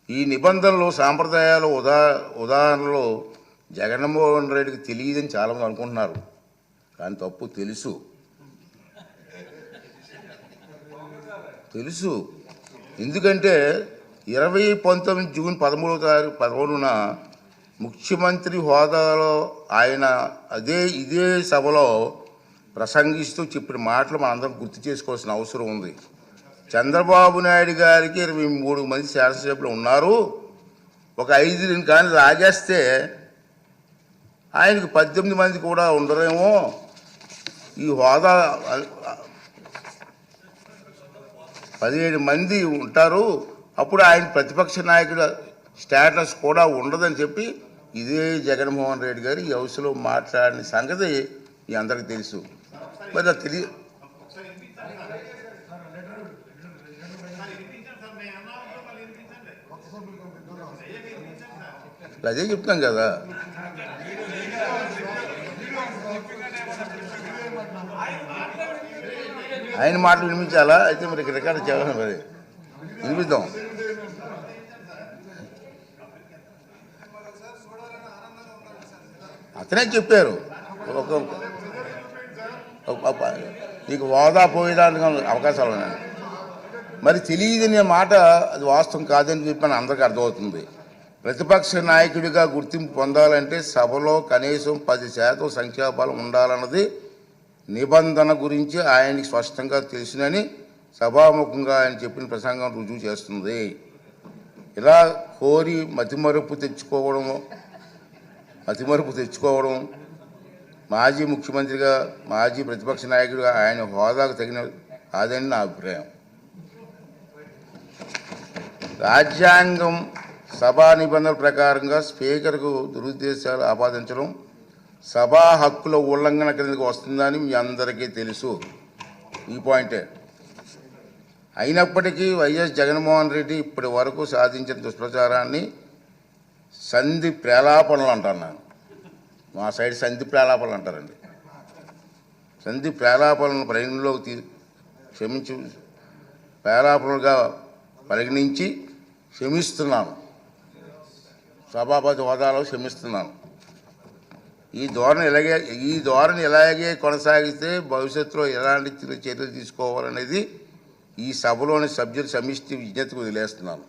ఈ నిబంధనలు సాంప్రదాయాలు ఉదాహరణలో జగన్మోహన్ రెడ్డికి తెలియదని చాలామంది అనుకుంటున్నారు, కానీ తప్పు. తెలుసు. ఎందుకంటే 2019 జూన్ 13న ముఖ్యమంత్రి హోదాలో ఆయన ఇదే సభలో ప్రసంగిస్తూ చెప్పిన మాటలు మనందరం గుర్తు చేసుకోవాల్సిన అవసరం ఉంది. చంద్రబాబు నాయుడు గారికి 23 మంది శాసనసభ్యులు ఉన్నారు, ఒక 5 కానీ లాగేస్తే ఆయనకి 18 మంది కూడా ఉండరేమో, ఈ హోదా 17 మంది ఉంటారు, అప్పుడు ఆయన ప్రతిపక్ష నాయకుడు స్టేటస్ కూడా ఉండదని చెప్పి ఇదే జగన్మోహన్ రెడ్డి గారు ఈ హౌస్లో మాట్లాడిన సంగతి మీ అందరికీ తెలుసు. మరి అది తెలియదు, అదే చెప్తాం కదా. ఆయన మాటలు వినిపించాలా? అయితే మరి రికార్డు చేయాలి, మరి వినిపిద్దాం. అతనే చెప్పారు, నీకు హోదా పోయేదానికి అవకాశాలు ఉన్నాయి. మరి తెలియదనే మాట అది వాస్తవం కాదని చెప్పని అందరికీ అర్థమవుతుంది. ప్రతిపక్ష నాయకుడిగా గుర్తింపు పొందాలంటే సభలో కనీసం 10% సంఖ్యాబలం ఉండాలన్నది నిబంధన గురించి ఆయనకి స్పష్టంగా తెలుసునని సభాముఖంగా ఆయన చెప్పిన ప్రసంగం రుజువు చేస్తుంది. ఇలా కోరి మతిమరుపు తెచ్చుకోవడం మాజీ ముఖ్యమంత్రిగా, మాజీ ప్రతిపక్ష నాయకుడిగా ఆయన హోదాకు తగిన కాదని నా అభిప్రాయం. రాజ్యాంగం సభా నిబంధనల ప్రకారంగా స్పీకర్కు దురుద్దేశాలు ఆపాదించడం సభా హక్కుల ఉల్లంఘన కిందకు వస్తుందని మీ అందరికీ తెలుసు. ఈ పాయింటే. అయినప్పటికీ వైఎస్ జగన్మోహన్ రెడ్డి ఇప్పటి వరకు సాధించిన దుష్ప్రచారాన్ని సంధి ప్రేలాపనలు అంటాను నేను. మా సైడ్ సంధి ప్రేలాపనలు అంటారండి. సంధి ప్రేలాపనలను పరిగణలోకి ప్రేలాపనలుగా పరిగణించి క్షమిస్తున్నాను, సభాపతి హోదాలో క్షమిస్తున్నాను. ఈ ధోరణి ఇలాగే కొనసాగిస్తే భవిష్యత్తులో ఎలాంటి చర్యలు తీసుకోవాలనేది ఈ సభలోని సభ్యుల సమిష్టి విజ్ఞతకు వదిలేస్తున్నాను.